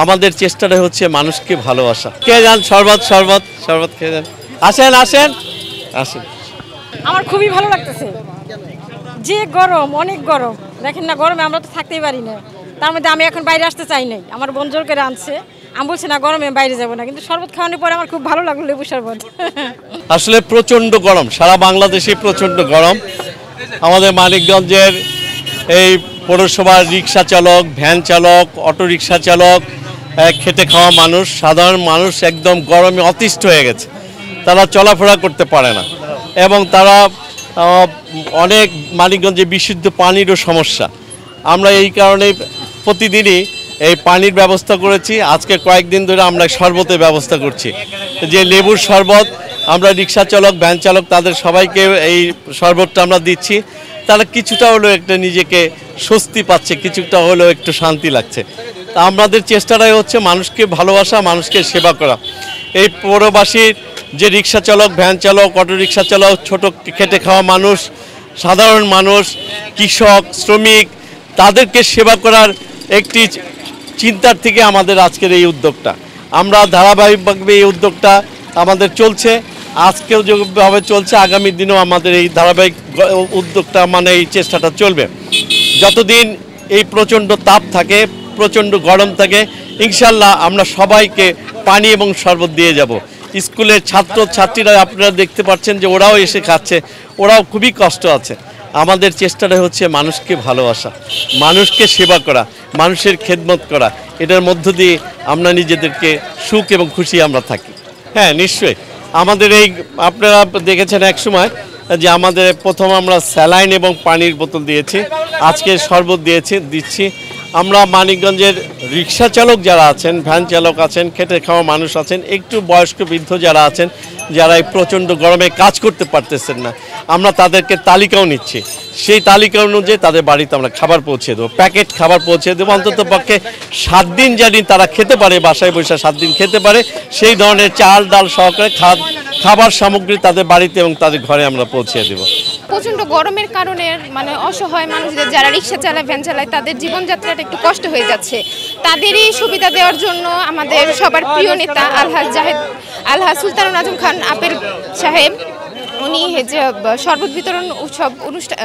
আমাদের চেষ্টাটা হচ্ছে মানুষকে ভালোবাসা। কে যান শরবত শরবত শরবত খেয়ে যান, আসেন আসেন আসেন। আমার খুবই ভালো লাগতেছে। যে গরম, অনেক গরম, দেখেন না গরমে আমরা তো থাকতেই পারি না। তার মধ্যে আমি এখন বাইরে আসতে চাই নাই, আমার বোন জোর করে আনছে। আমি বলছি না গরমে বাইরে যাবো না, কিন্তু শরবত খাওয়ানোর পরে আমার খুব ভালো লাগলো, লেবু শরবত। আসলে প্রচণ্ড গরম, সারা বাংলাদেশে প্রচণ্ড গরম। আমাদের মানিকগঞ্জের এই পৌরসভার রিক্সা চালক, ভ্যান চালক, অটো রিক্সা চালক, খেটে খাওয়া মানুষ, সাধারণ মানুষ একদম গরমে অতিষ্ঠ হয়ে গেছে। তারা চলাফেরা করতে পারে না এবং তারা অনেক মানিকগঞ্জে বিশুদ্ধ পানিরও সমস্যা। আমরা এই কারণে প্রতিদিনই এই পানির ব্যবস্থা করেছি। আজকে কয়েকদিন ধরে আমরা শরবতের ব্যবস্থা করছি, যে লেবুর শরবত। আমরা রিক্সা চালক, ভ্যান চালক, তাদের সবাইকে এই শরবতটা আমরা দিচ্ছি। তারা কিছুটা হলেও একটা নিজেকে স্বস্তি পাচ্ছে, কিছুটা হলেও একটু শান্তি লাগছে। তা আমাদের চেষ্টাটাই হচ্ছে মানুষকে ভালোবাসা, মানুষকে সেবা করা। এই পৌরবাসীর যে রিক্সা চালক, ভ্যান চালক, অটো রিক্সা চালক, ছোট খেটে খাওয়া মানুষ, সাধারণ মানুষ, কৃষক, শ্রমিক, তাদেরকে সেবা করার একটি চিন্তার থেকে আমাদের আজকের এই উদ্যোগটা। আমরা ধারাবাহিকভাবে এই উদ্যোগটা আমাদের চলছে, আজকেও যেভাবে চলছে, আগামী দিনেও আমাদের এই ধারাবাহিক উদ্যোগটা মানে এই চেষ্টাটা চলবে। যতদিন এই প্রচণ্ড তাপ থাকে, প্রচণ্ড গরম থাকে, ইনশাল্লাহ আমরা সবাইকে পানি এবং শরবত দিয়ে যাব। স্কুলের ছাত্র ছাত্রীরা আপনারা দেখতে পাচ্ছেন যে ওরাও এসে খাচ্ছে, ওরাও খুবই কষ্ট আছে। আমাদের চেষ্টাটা হচ্ছে মানুষকে ভালোবাসা, মানুষকে সেবা করা, মানুষের খেদমত করা। এটার মধ্য দিয়ে আমরা নিজেদেরকে সুখ এবং খুশি আমরা থাকি। হ্যাঁ, নিশ্চয়ই আমাদের এই আপনারা দেখেছেন এক সময় যে আমাদের প্রথম আমরা স্যালাইন এবং পানির বোতল দিয়েছি, আজকে শরবত দিচ্ছি। আমরা মানিকগঞ্জের রিক্সা চালক যারা আছেন, ভ্যান চালক আছেন, খেটে খাওয়া মানুষ আছেন, একটু বয়স্ক বৃদ্ধ যারা আছেন, যারা এই প্রচণ্ড গরমে কাজ করতে পারতেছেন না, আমরা তাদেরকে তালিকাও নিচ্ছি। সেই তালিকা অনুযায়ী তাদের বাড়িতে আমরা খাবার পৌঁছে দেবো, প্যাকেট খাবার পৌঁছে দেবো। অন্তত পক্ষে 7 দিন যেদিন তারা খেতে পারে, বাসায় বসে 7 দিন খেতে পারে, সেই ধরনের চাল ডাল সহকারে খাবার সামগ্রী তাদের বাড়িতে এবং তাদের ঘরে আমরা পৌঁছে দেবো। প্রচণ্ড গরমের কারণে মানে অসহায় মানুষদের, যারা রিক্সা চালায়, ভ্যান চালায়, তাদের জীবনযাত্রাটা একটু কষ্ট হয়ে যাচ্ছে। তাদেরই সুবিধা দেওয়ার জন্য আমাদের সবার প্রিয় নেতা আলহাজ সুলতানুল আজম খান আপেল সাহেব, উনি যে শরবত বিতরণ উৎসব অনুষ্ঠান,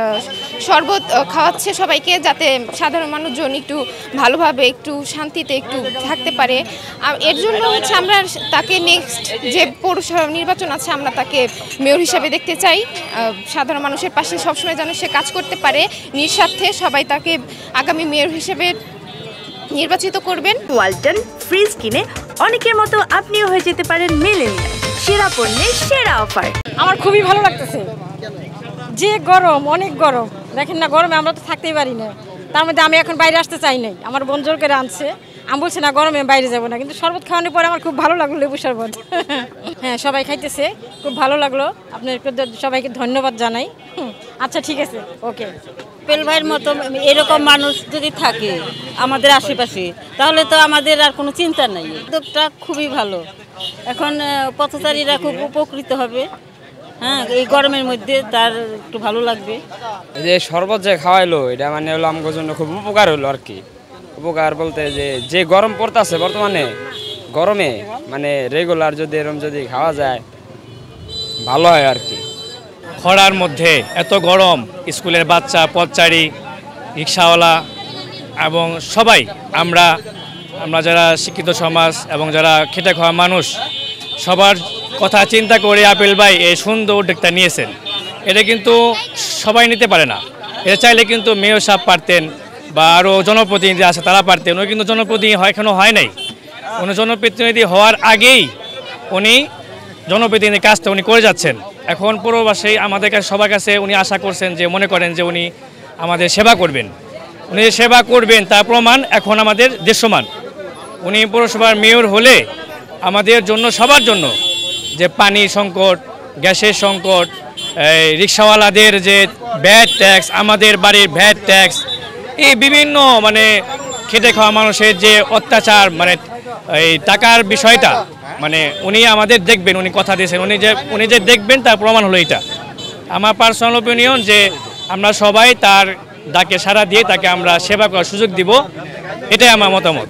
শরবত খাওয়াচ্ছে সবাইকে, যাতে সাধারণ মানুষজন একটু ভালোভাবে, একটু শান্তিতে একটু থাকতে পারে। এর জন্য হচ্ছে আমরা তাকে নেক্সট যে পৌরসভা নির্বাচন আছে, আমরা তাকে মেয়র হিসাবে দেখতে চাই। সাধারণ মানুষের পাশে সবসময় যেন সে কাজ করতে পারে নিঃস্বার্থে। সবাই তাকে আগামী মেয়র হিসেবে নির্বাচিত করবেন। ওয়ালটন ফ্রিজ কিনে অনেকের মতো আপনিও হয়ে যেতে পারেন মিলেনিয়াল, সেরা পণ্যের সেরা অফার। আমার খুবই ভালো লাগতেছে। যে গরম, অনেক গরম, দেখেন না গরমে আমরা তো থাকতেই পারি না। তার মধ্যে আমি এখন বাইরে আসতে চাই নাই, আমার বোন জোর করে আনছে। আমি বলছি না গরমে বাইরে যাবো না, কিন্তু শরবত খাওয়ানোর পরে আমার খুব ভালো লাগলো, লেবু শরবত। হ্যাঁ, সবাই খাইতেছে, খুব ভালো লাগলো। আপনাদেরকে সবাইকে ধন্যবাদ জানাই। আচ্ছা, ঠিক আছে, ওকে। আপেল ভাইয়ের মতো এরকম মানুষ যদি থাকে আমাদের আশেপাশে, তাহলে তো আমাদের আর কোনো চিন্তা নাই। উদ্যোগটা খুবই ভালো। এখন পথচারীরা খুব উপকৃত হবে। হ্যাঁ, এই গরমের মধ্যে তার একটু ভালো লাগবে। এই যে শরবত যে খাওয়াইলো, এটা মানে হলো আমার জন্য খুব উপকার হলো আর কি। উপকার বলতে যে গরম পড়তেছে বর্তমানে, গরমে মানে রেগুলার যদি এরকম যদি খাওয়া যায় ভালো হয় আর কি। খরার মধ্যে এত গরম, স্কুলের বাচ্চা, পথচারী, রিক্সাওয়ালা এবং সবাই আমরা যারা শিক্ষিত সমাজ এবং যারা খেটে খাওয়া মানুষ, সবার কথা চিন্তা করে আপেল ভাই এই সুন্দর উদ্যোগটা নিয়েছেন। এটা কিন্তু সবাই নিতে পারে না। এটা চাইলে কিন্তু মেয়র সাহেব পারতেন বা আরও জনপ্রতিনিধি আছে তারা পারতেন। উনি কিন্তু জনপ্রতিনিধি এখনও হয় নাই। উনি জনপ্রতিনিধি হওয়ার আগেই উনি জনপ্রতিনিধির কাজটা উনি করে যাচ্ছেন। এখন পৌরবাসী আমাদের কাছে, সবার কাছে উনি আশা করছেন যে, মনে করেন যে উনি আমাদের সেবা করবেন। উনি সেবা করবেন তার প্রমাণ এখন আমাদের দৃশ্যমান। উনি পৌরসভার মেয়র হলে আমাদের জন্য, সবার জন্য, যে পানি সংকট, গ্যাসের সংকট, রিক্সাওয়ালাদের যে ভ্যাট ট্যাক্স, আমাদের বাড়ির ভ্যাট ট্যাক্স, এই বিভিন্ন মানে খেটে খাওয়া মানুষের যে অত্যাচার, মানে এই টাকার বিষয়টা মানে উনি আমাদের দেখবেন, উনি কথা দিয়েছেন। উনি যে দেখবেন তার প্রমাণ হলো এটা। আমার পার্সোনাল ওপিনিয়ন যে আমরা সবাই তার ডাকে সাড়া দিয়ে তাকে আমরা সেবা করার সুযোগ দিব, এটাই আমার মতামত।